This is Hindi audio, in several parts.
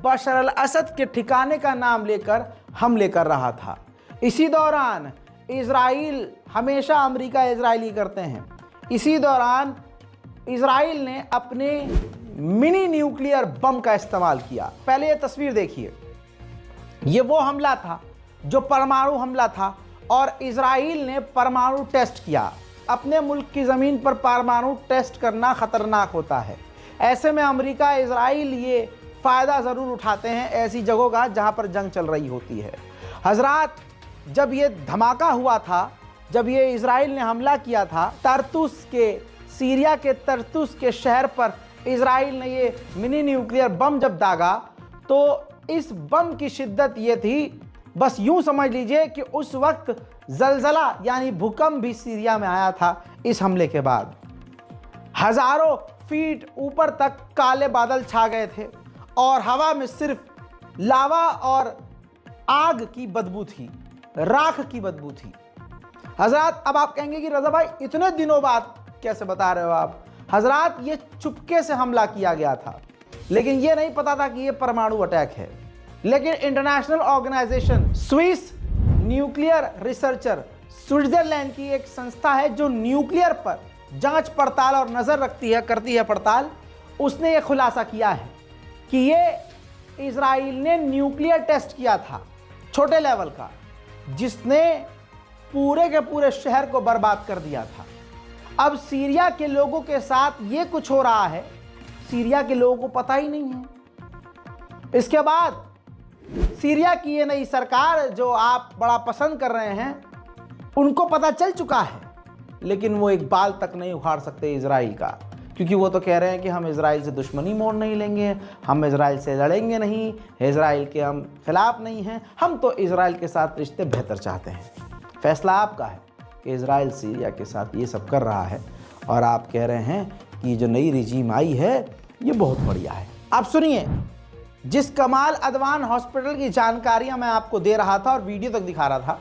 बशर अल असद के ठिकाने का नाम लेकर हमले कर रहा था। इसी दौरान इजराइल, हमेशा अमेरिका इजराइली करते हैं, इसी दौरान इजराइल ने अपने मिनी न्यूक्लियर बम का इस्तेमाल किया। पहले ये तस्वीर देखिए, ये वो हमला था जो परमाणु हमला था और इजराइल ने परमाणु टेस्ट किया। अपने मुल्क की ज़मीन पर परमाणु टेस्ट करना ख़तरनाक होता है। ऐसे में अमेरिका, इजराइल ये फ़ायदा ज़रूर उठाते हैं ऐसी जगहों का जहाँ पर जंग चल रही होती है। हजरात, जब ये धमाका हुआ था, जब ये इजराइल ने हमला किया था तरतुस के, सीरिया के तरतुस के शहर पर इजराइल ने ये मिनी न्यूक्लियर बम जब दागा, तो इस बम की शिद्दत ये थी, बस यूं समझ लीजिए कि उस वक्त जलजला यानी भूकंप भी सीरिया में आया था। इस हमले के बाद हजारों फीट ऊपर तक काले बादल छा गए थे और हवा में सिर्फ लावा और आग की बदबू थी, राख की बदबू थी। हजरात, अब आप कहेंगे कि रज़ा भाई इतने दिनों बाद कैसे बता रहे हो आप? हजरात, ये चुपके से हमला किया गया था, लेकिन ये नहीं पता था कि ये परमाणु अटैक है। लेकिन international organisation Swiss nuclear researcher, Switzerland की एक संस्था है जो न्यूक्लियर पर जांच पड़ताल और नज़र रखती है, करती है पड़ताल, उसने ये खुलासा किया है कि ये इजराइल ने न्यूक्लियर टेस्ट किया था छोटे लेवल का, जिसने पूरे के पूरे शहर को बर्बाद कर दिया था। अब सीरिया के लोगों के साथ ये कुछ हो रहा है, सीरिया के लोगों को पता ही नहीं है। इसके बाद सीरिया की ये नई सरकार जो आप बड़ा पसंद कर रहे हैं, उनको पता चल चुका है, लेकिन वो एक बाल तक नहीं उखाड़ सकते इजराइल का, क्योंकि वो तो कह रहे हैं कि हम इजराइल से दुश्मनी मोड़ नहीं लेंगे, हम इजराइल से लड़ेंगे नहीं, इजराइल के हम खिलाफ नहीं हैं, हम तो इजराइल के साथ रिश्ते बेहतर चाहते हैं। फैसला आपका है कि इजराइल सीरिया के साथ ये सब कर रहा है और आप कह रहे हैं कि जो नई रिजीम आई है ये बहुत बढ़िया है। आप सुनिए, जिस कमाल अदवान हॉस्पिटल की जानकारियां मैं आपको दे रहा था और वीडियो तक दिखा रहा था,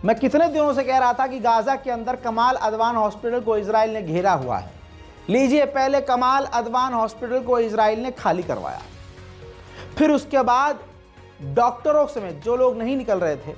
मैं कितने दिनों से कह रहा था कि गाज़ा के अंदर कमाल अदवान हॉस्पिटल को इजराइल ने घेरा हुआ है। लीजिए, पहले कमाल अदवान हॉस्पिटल को इजराइल ने खाली करवाया, फिर उसके बाद डॉक्टरों समेत जो लोग नहीं निकल रहे थे,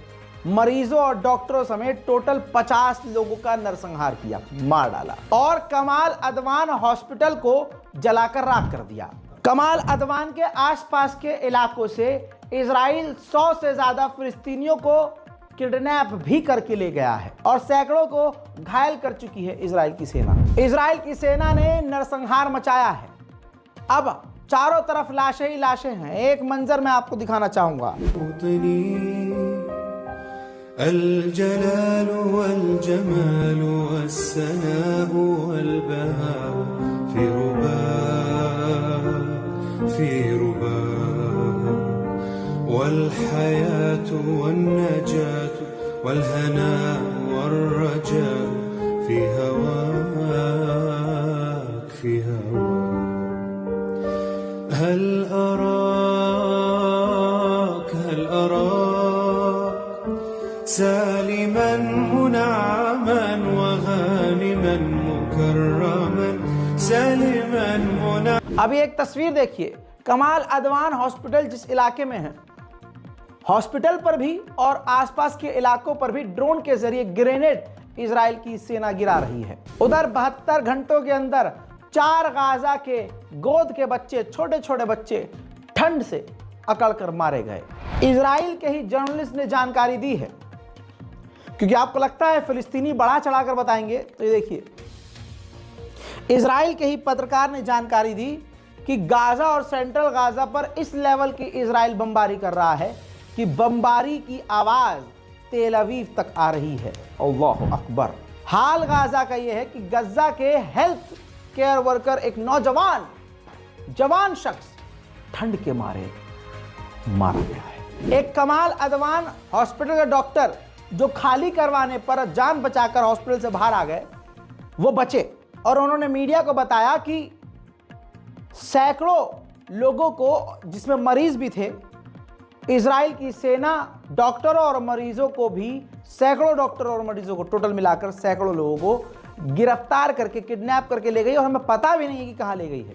मरीजों और डॉक्टरों समेत टोटल 50 लोगों का नरसंहार किया, मार डाला और कमाल अदवान हॉस्पिटल को जलाकर राख कर दिया। कमाल अदवान के आसपास के इलाकों से इजराइल 100 से ज़्यादा फिलिस्तीनियों को किडनैप भी करके ले गया है और सैकड़ों को घायल कर चुकी है इजराइल की सेना। इजराइल की सेना ने नरसंहार मचाया है। अब चारों तरफ लाशें ही लाशें हैं। एक मंजर मैं आपको दिखाना चाहूंगा। अल जलाल वल जमाल वस्सनाह वल बहा फी रुबा वल हयात वन नजात वल हना वल रजा फी हवाक फी हवा हल सालिमन मुनअमन व गानिमन मुकर्रमन सालिमन मुना। अभी एक तस्वीर देखिए, कमाल अदवान हॉस्पिटल जिस इलाके में है, हॉस्पिटल पर भी और आसपास के इलाकों पर भी ड्रोन के जरिए ग्रेनेड इजराइल की सेना गिरा रही है। उधर 72 घंटों के अंदर 4 गाजा के गोद के बच्चे, छोटे छोटे बच्चे ठंड से अकड़ कर मारे गए। इजराइल के ही जर्नलिस्ट ने जानकारी दी है, क्योंकि आपको लगता है फिलिस्तीनी बढ़ा चढ़ाकर बताएंगे, तो ये देखिए, इजराइल के ही पत्रकार ने जानकारी दी कि गाजा और सेंट्रल गाजा पर इस लेवल की इजराइल बमबारी कर रहा है कि बमबारी की आवाज तेल अवीव तक आ रही है। अल्लाहु अकबर। हाल गाजा का यह है कि गजा के हेल्थ केयर वर्कर, एक नौजवान जवान शख्स ठंड के मारे मारा गया है। एक कमाल अदवान हॉस्पिटल का डॉक्टर जो खाली करवाने पर जान बचाकर हॉस्पिटल से बाहर आ गए, वो बचे और उन्होंने मीडिया को बताया कि सैकड़ों लोगों को, जिसमें मरीज भी थे, इजराइल की सेना डॉक्टरों और मरीजों को भी, सैकड़ों डॉक्टरों और मरीजों को टोटल मिलाकर सैकड़ों लोगों को गिरफ्तार करके किडनैप करके ले गई और हमें पता भी नहीं है कि कहाँ ले गई है।